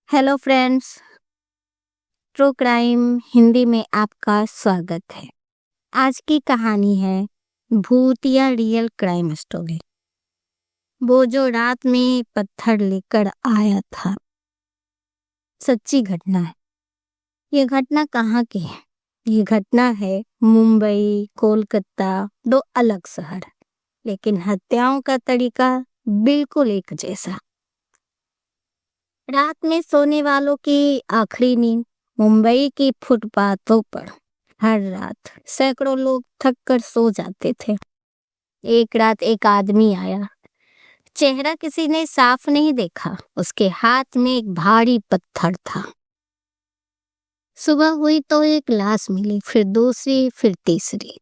Hello friends, true crime Hindi में आपका स्वागत है। आज की कहानी है भूत या रियल क्राइम स्टोरी। वो जो रात में पत्थर लेकर आया था। सच्ची घटना है। ये घटना कहाँ की है? ये घटना है मुंबई, कोलकाता, दो अलग शहर, लेकिन हत्याओं का तरीका बिल्कुल एक जैसा। रात में सोने वालों की आखिरी नींद मुंबई की फुटपाथों पर हर रात सैकड़ों लोग थक कर सो जाते थे। एक रात एक आदमी आया। चेहरा किसी ने साफ नहीं देखा। उसके हाथ में एक भारी पत्थर था। सुबह हुई तो एक लाश मिली, फिर दूसरी, फिर तीसरी।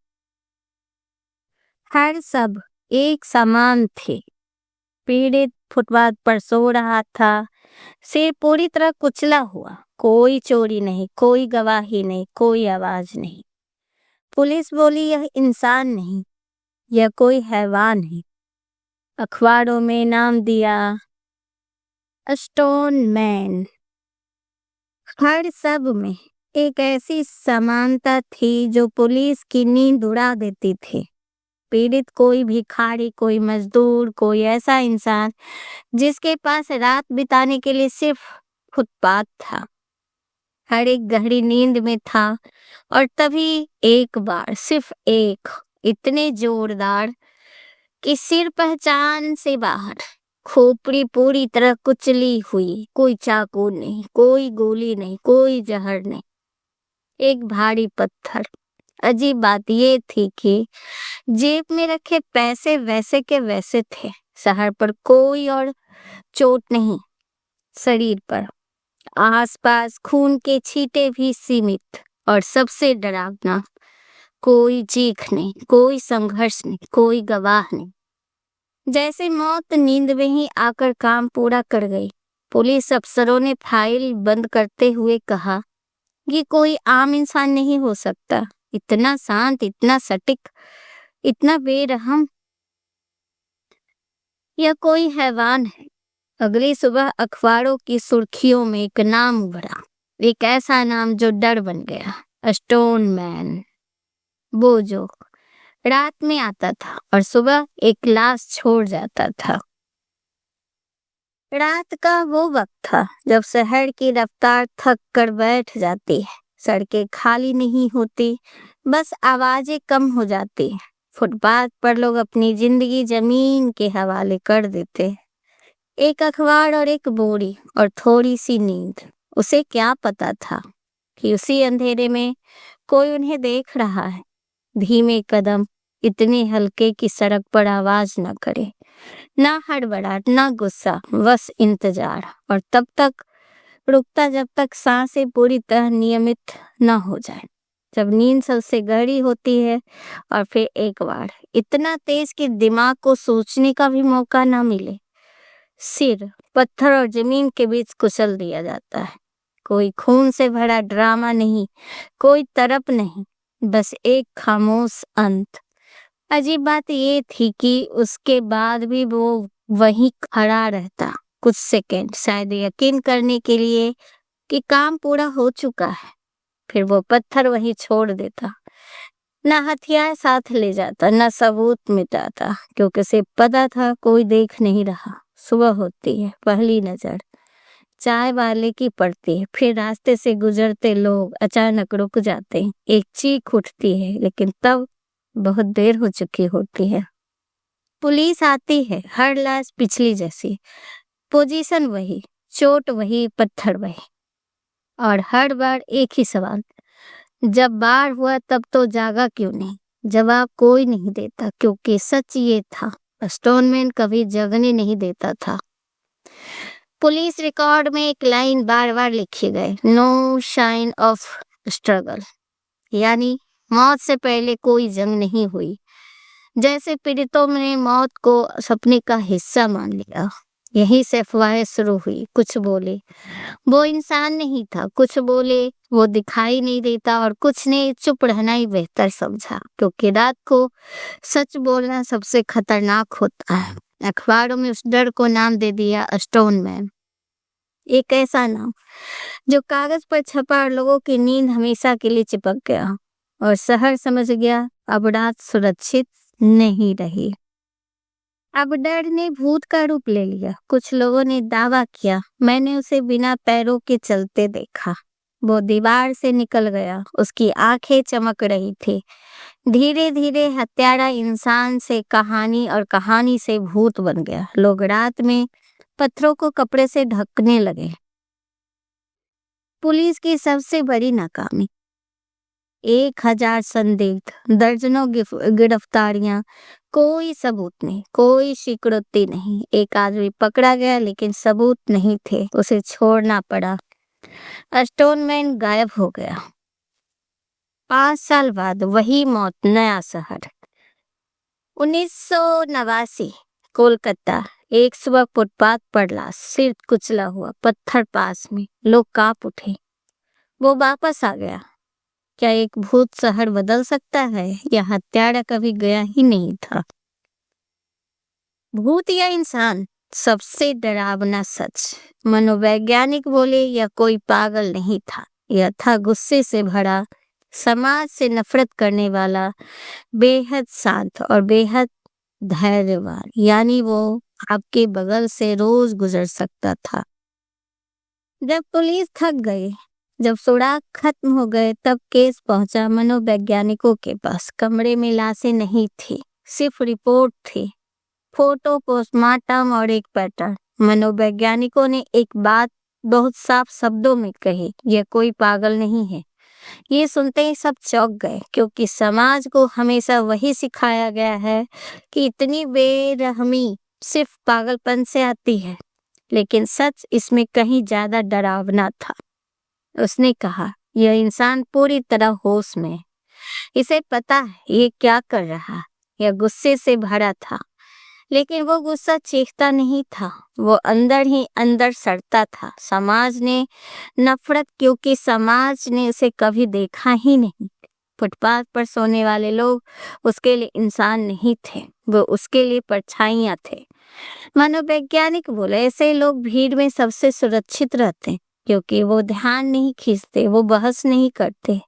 हर सब एक समान थे। पीड़ित फुटपाथ पर सो रहा था, सिर पूरी तरह कुचला हुआ। कोई चोरी नहीं, कोई गवाही नहीं, कोई आवाज नहीं। पुलिस बोली यह इंसान नहीं, यह कोई हैवान है। अखबारों में नाम दिया स्टोन मैन। हर सब में एक ऐसी समानता थी जो पुलिस की नींद उड़ा देती थी। पीड़ित कोई भिखारी, कोई मजदूर, कोई ऐसा इंसान जिसके पास रात बिताने के लिए सिर्फ फुटपाथ था, हर एक गहरी नींद में था। और तभी एक बार, सिर्फ एक, इतने जोरदार कि सिर पहचान से बाहर, खोपड़ी पूरी तरह कुचली हुई। कोई चाकू नहीं, कोई गोली नहीं, कोई जहर नहीं, एक भारी पत्थर। अजीब बात ये थी कि जेब में रखे पैसे वैसे के वैसे थे। शहर पर कोई और चोट नहीं, शरीर पर आसपास खून के छींटे भी सीमित। और सबसे डरावना, कोई चीख नहीं, कोई संघर्ष नहीं, कोई गवाह नहीं। जैसे मौत नींद में ही आकर काम पूरा कर गई। पुलिस अफसरों ने फाइल बंद करते हुए कहा, ये कोई आम इंसान नहीं हो सकता। इतना शांत, इतना सटीक, इतना बेरहम। यह कोई हैवान है। अगली सुबह अखबारों की सुर्खियों में एक नाम उभरा, एक ऐसा नाम जो डर बन गया, स्टोन मैन। वो जो रात में आता था और सुबह एक लाश छोड़ जाता था। रात का वो वक्त था जब शहर की रफ्तार थक कर बैठ जाती है। सड़कें खाली नहीं होती, बस आवाजें कम हो जाती है। फुटपाथ पर लोग अपनी जिंदगी जमीन के हवाले कर देते हैं। एक अखबार और एक बोरी और थोड़ी सी नींद। उसे क्या पता था कि उसी अंधेरे में कोई उन्हें देख रहा है। धीमे कदम, इतने हल्के कि सड़क पर आवाज न करे, ना हड़बड़ाहट, ना गुस्सा, बस इंतजार। और तब तक रुकता जब तक सांसें पूरी तरह नियमित न हो जाए, जब नींद सबसे गहरी होती है। और फिर एक बार इतना तेज कि दिमाग को सोचने का भी मौका ना मिले, सिर पत्थर और जमीन के बीच कुचल दिया जाता है। कोई खून से भरा ड्रामा नहीं, कोई तड़प नहीं, बस एक खामोश अंत। अजीब बात ये थी कि उसके बाद भी वो वहीं खड़ा रहता, कुछ सेकंड, शायद यकीन करने के लिए कि काम पूरा हो चुका है। फिर वो पत्थर वहीं छोड़ देता, ना हथियार साथ ले जाता, ना सबूत मिटाता, क्योंकि उसे पता था कोई देख नहीं रहा। सुबह होती है, पहली नजर चाय वाले की पड़ती है, फिर रास्ते से गुजरते लोग अचानक रुक जाते हैं। एक चीख उठती है, लेकिन तब बहुत देर हो चुकी होती है। पुलिस आती है, हर लाश पिछली जैसी, पोजीशन वही, चोट वही, पत्थर वही। और हर बार एक ही सवाल, जब बार हुआ तब तो जागा क्यों नहीं? जवाब कोई नहीं देता, क्योंकि सच ये था, स्टोनमैन कभी जगने नहीं देता था। पुलिस रिकॉर्ड में एक लाइन बार बार लिखी गई, नो साइन ऑफ स्ट्रगल, यानी मौत से पहले कोई जंग नहीं हुई। जैसे पीड़ितों ने मौत को सपने का हिस्सा मान लिया। यहीं से अफवाहें शुरू हुई। कुछ बोले वो इंसान नहीं था, कुछ बोले वो दिखाई नहीं देता, और कुछ ने चुप रहना ही बेहतर समझा, क्योंकि रात को सच बोलना सबसे खतरनाक होता है। अखबारों में उस डर को नाम दे दिया स्टोन मैन। एक ऐसा नाम जो कागज पर छपा और लोगों की नींद हमेशा के लिए चिपक गया और शहर समझ गया अब रात सुरक्षित नहीं रही। अब डर ने भूत का रूप ले लिया। कुछ लोगों ने दावा किया, मैंने उसे बिना पैरों के चलते देखा। वो दीवार से निकल गया, उसकी आंखें चमक रही थी। धीरे धीरे हत्यारा इंसान से कहानी और कहानी से भूत बन गया। लोग रात में पत्थरों को कपड़े से ढकने लगे। पुलिस की सबसे बड़ी नाकामी, 1000 संदिग्ध, दर्जनों गिरफ्तारियां, कोई सबूत नहीं, कोई स्वीकृति नहीं। एक आदमी पकड़ा गया लेकिन सबूत नहीं थे, उसे छोड़ना पड़ा। स्टोनमैन गायब हो गया। 5 साल बाद वही मौत, नया शहर। 1989 कोलकाता। एक सुबह फुटपाथ पर लाश, सिर कुचला हुआ, पत्थर पास में। लोग कांप उठे। वो वापस आ गया। क्या एक भूत शहर बदल सकता है या हत्यारा कभी गया ही नहीं था? भूत या इंसान? सबसे डरावना सच। मनोवैज्ञानिक बोले यह कोई पागल नहीं था, यह था गुस्से से भरा, समाज से नफरत करने वाला, बेहद शांत और बेहद धैर्यवान। यानी वो आपके बगल से रोज गुजर सकता था। जब पुलिस थक गई, जब सुराग खत्म हो गए, तब केस पहुंचा मनोवैज्ञानिकों के पास। कमरे में लाशें नहीं थी, सिर्फ रिपोर्ट थी, फोटो, पोस्टमार्टम और एक पैटर्न। मनोवैज्ञानिकों ने एक बात बहुत साफ शब्दों में कही, यह कोई पागल नहीं है। ये सुनते ही सब चौंक गए, क्योंकि समाज को हमेशा वही सिखाया गया है कि इतनी बेरहमी सिर्फ पागलपन से आती है। लेकिन सच इसमें कहीं ज्यादा डरावना था। उसने कहा, यह इंसान पूरी तरह होश में है। इसे पता है ये क्या कर रहा है। यह गुस्से से भरा था, लेकिन वो गुस्सा चीखता नहीं था, वो अंदर ही अंदर सड़ता था। समाज ने नफरत, क्योंकि समाज ने उसे कभी देखा ही नहीं। फुटपाथ पर सोने वाले लोग उसके लिए इंसान नहीं थे, वो उसके लिए परछाइयां थे। मनोवैज्ञानिक बोले, ऐसे लोग भीड़ में सबसे सुरक्षित रहते हैं, क्योंकि वो ध्यान नहीं खींचते, वो बहस नहीं करते,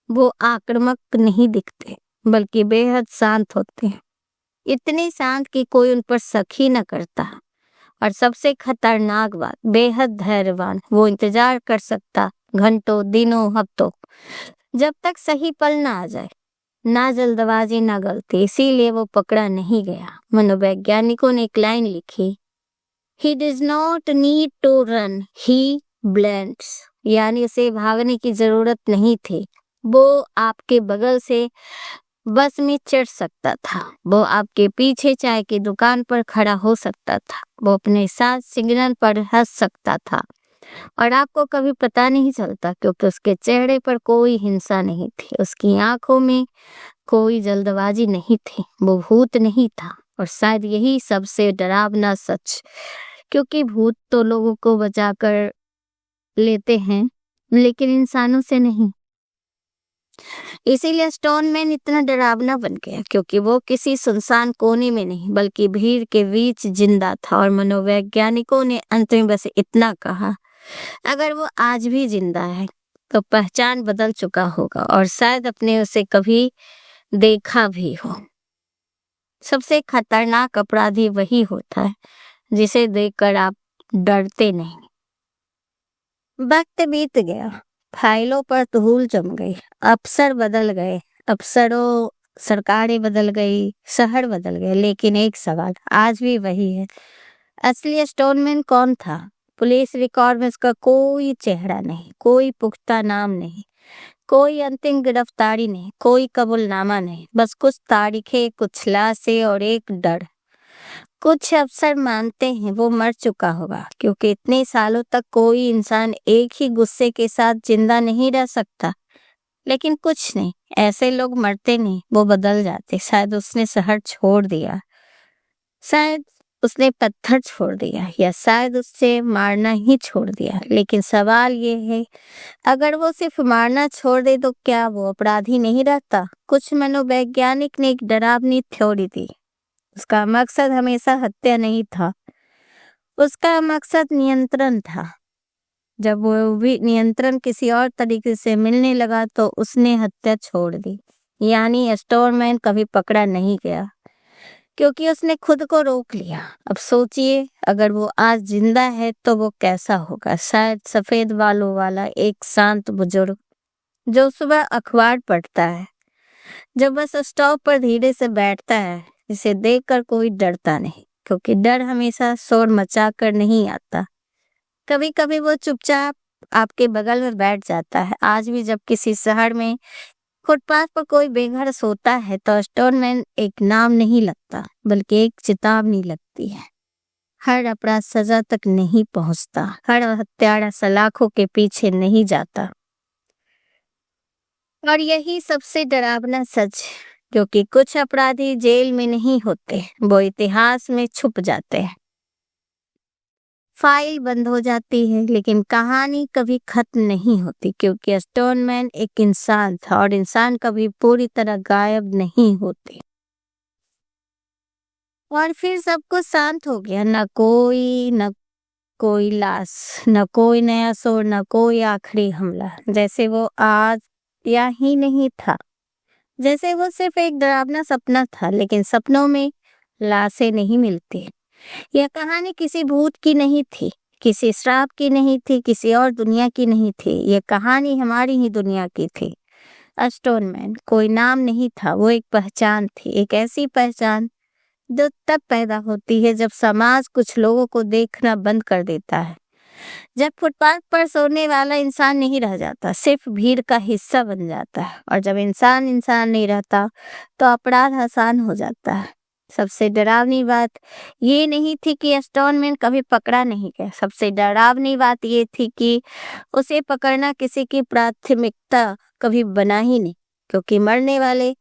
वो आक्रामक नहीं दिखते, बल्कि बेहद शांत होते हैं। इतने शांत कि कोई उन पर शक ही न करता। और सबसे खतरनाक बात, बेहद धैर्यवान। वो इंतजार कर सकता, घंटों, दिनों, हफ्तों, जब तक सही पल ना आ जाए। ना जल्दबाजी, ना गलती। इसीलिए वो पकड़ा नहीं गया। मनोवैज्ञानिकों ने एक लाइन लिखी, He does not need to run, he blends। यानी उसे भागने की जरूरत नहीं थी, वो आपके बगल से बस में चढ़ सकता था, वो आपके पीछे चाय की दुकान पर खड़ा हो सकता था, वो अपने साथ सिग्नल पर हंस सकता था और आपको कभी पता नहीं चलता, क्योंकि उसके चेहरे पर कोई हिंसा नहीं थी, उसकी आंखों में कोई जल्दबाजी नहीं थी। वो भूत नहीं था, और शायद यही सबसे डरावना सच, क्योंकि भूत तो लोगों को बचाकर लेते हैं, लेकिन इंसानों से नहीं। इसीलिए स्टोनमैन इतना डरावना बन गया, क्योंकि वो किसी सुनसान कोने में नहीं, बल्कि भीड़ के बीच जिंदा था। और मनोवैज्ञानिकों ने अंत में बस इतना कहा, अगर वो आज भी जिंदा है तो पहचान बदल चुका होगा, और शायद अपने उसे कभी देखा भी हो। सबसे खतरनाक अपराधी वही होता है जिसे देखकर आप डरते नहीं। वक्त बीत गया, फाइलों पर धूल जम गई, अफसर बदल गए, अफसरों, सरकारें बदल गई, शहर बदल गए, लेकिन एक सवाल आज भी वही है, असली स्टोनमैन कौन था? पुलिस रिकॉर्ड में उसका कोई चेहरा नहीं, कोई पुख्ता नाम नहीं, कोई अंतिम गिरफ्तारी नहीं, कोई कबूलनामा नहीं, बस कुछ तारीखें, कुछ लाशें और एक डर। कुछ अफसर मानते हैं वो मर चुका होगा, क्योंकि इतने सालों तक कोई इंसान एक ही गुस्से के साथ जिंदा नहीं रह सकता। लेकिन कुछ नहीं, ऐसे लोग मरते नहीं, वो बदल जाते। शायद उसने शहर छोड़ दिया, शायद उसने पत्थर छोड़ दिया, या शायद उससे मारना ही छोड़ दिया। लेकिन सवाल ये है, अगर वो सिर्फ मारना छोड़ दे तो क्या वो अपराधी नहीं रहता? कुछ मनोवैज्ञानिक ने एक डरावनी थ्योरी दी, उसका मकसद हमेशा हत्या नहीं था, उसका मकसद नियंत्रण था। जब वो भी नियंत्रण किसी और तरीके से मिलने लगा तो उसने हत्या छोड़ दी। यानी स्टोरमैन कभी पकड़ा नहीं गया क्योंकि उसने खुद को रोक लिया। अब सोचिए अगर वो आज जिंदा है तो वो कैसा होगा। शायद सफेद बालों वाला एक शांत बुजुर्ग जो सुबह अखबार पढ़ता है, जो बस स्टॉप पर धीरे से बैठता है, जिसे देखकर कोई डरता नहीं, क्योंकि डर हमेशा शोर मचा कर नहीं आता। कभी कभी वो चुपचाप आपके बगल में बैठ जाता है। आज भी जब किसी शहर में फुटपाथ पर कोई बेघर सोता है तो स्टोरमैन एक नाम नहीं लगता, बल्कि एक चेतावनी लगती है। हर अपराध सजा तक नहीं पहुंचता, हर हत्यारा सलाखों के पीछे नहीं जाता। और यही सबसे डरावना सच है, क्योंकि कुछ अपराधी जेल में नहीं होते, वो इतिहास में छुप जाते हैं। फाइल बंद हो जाती है लेकिन कहानी कभी खत्म नहीं होती, क्योंकि स्टोनमैन एक इंसान था और इंसान कभी पूरी तरह गायब नहीं होते। और फिर सब कुछ शांत हो गया। न कोई लाश, न कोई नया शोर, न कोई आखिरी हमला। जैसे वो आज या ही नहीं था, जैसे वो सिर्फ एक डरावना सपना था। लेकिन सपनों में लाशें नहीं मिलती। यह कहानी किसी भूत की नहीं थी, किसी श्राप की नहीं थी, किसी और दुनिया की नहीं थी। यह कहानी हमारी ही दुनिया की थी। स्टोनमैन कोई नाम नहीं था, वो एक पहचान थी। एक ऐसी पहचान जो तब पैदा होती है जब समाज कुछ लोगों को देखना बंद कर देता है, जब फुटपाथ पर सोने वाला इंसान नहीं रह जाता, सिर्फ भीड़ का हिस्सा बन जाता है। और जब इंसान नहीं रहता तो अपराध आसान हो जाता है। सबसे डरावनी बात ये नहीं थी कि स्टोनमैन कभी पकड़ा नहीं गया, सबसे डरावनी बात ये थी कि उसे पकड़ना किसी की प्राथमिकता कभी बना ही नहीं, क्योंकि मरने वाले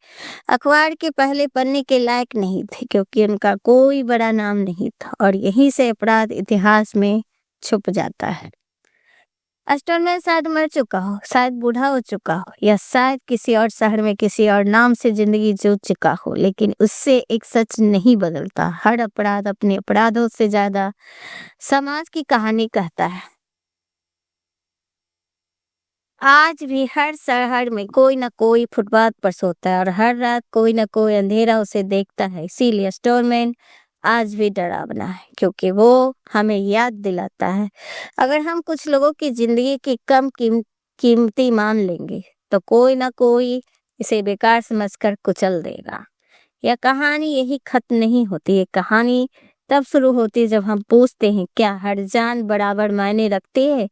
अखबार के पहले पन्ने के लायक नहीं थे, क्योंकि उनका कोई बड़ा नाम नहीं था। और यहीं से अपराध इतिहास में छुप जाता है। स्टोनमैन शायद मर चुका हो, शायद बूढ़ा हो चुका हो, या शायद किसी और शहर में किसी और नाम से जिंदगी जी चुका हो, लेकिन उससे एक सच नहीं बदलता। हर अपराध अपने अपराधों से ज्यादा समाज की कहानी कहता है। आज भी हर शहर में कोई ना कोई फुटपाथ पर सोता है और हर रात कोई ना कोई अंधेरा उसे देखता है। इसीलिए स्टोनमैन आज भी डरावना है, क्योंकि वो हमें याद दिलाता है अगर हम कुछ लोगों की जिंदगी की कम कीमती मान लेंगे तो कोई ना कोई इसे बेकार समझकर कुचल देगा। यह कहानी यही खत्म नहीं होती। ये कहानी तब शुरू होती है जब हम पूछते हैं, क्या हर जान बराबर मायने रखती है,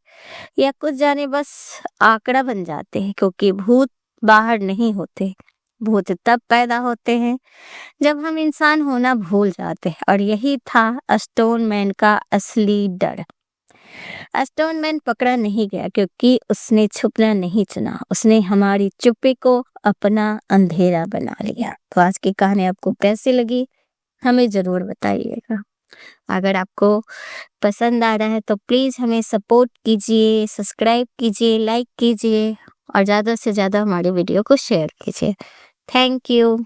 या कुछ जाने बस आंकड़ा बन जाते हैं। क्योंकि भूत बाहर नहीं होते, भूत तब पैदा होते हैं जब हम इंसान होना भूल जाते हैं। और यही था स्टोनमैन का असली डर। स्टोनमैन पकड़ा नहीं गया क्योंकि उसने छुपना नहीं चुना, उसने हमारी चुप्पी को अपना अंधेरा बना लिया। तो आज की कहानी आपको कैसी लगी हमें जरूर बताइएगा। अगर आपको पसंद आ रहा है तो प्लीज हमें सपोर्ट कीजिए, सब्सक्राइब कीजिए, लाइक कीजिए और ज्यादा से ज्यादा हमारे वीडियो को शेयर कीजिए। Thank you.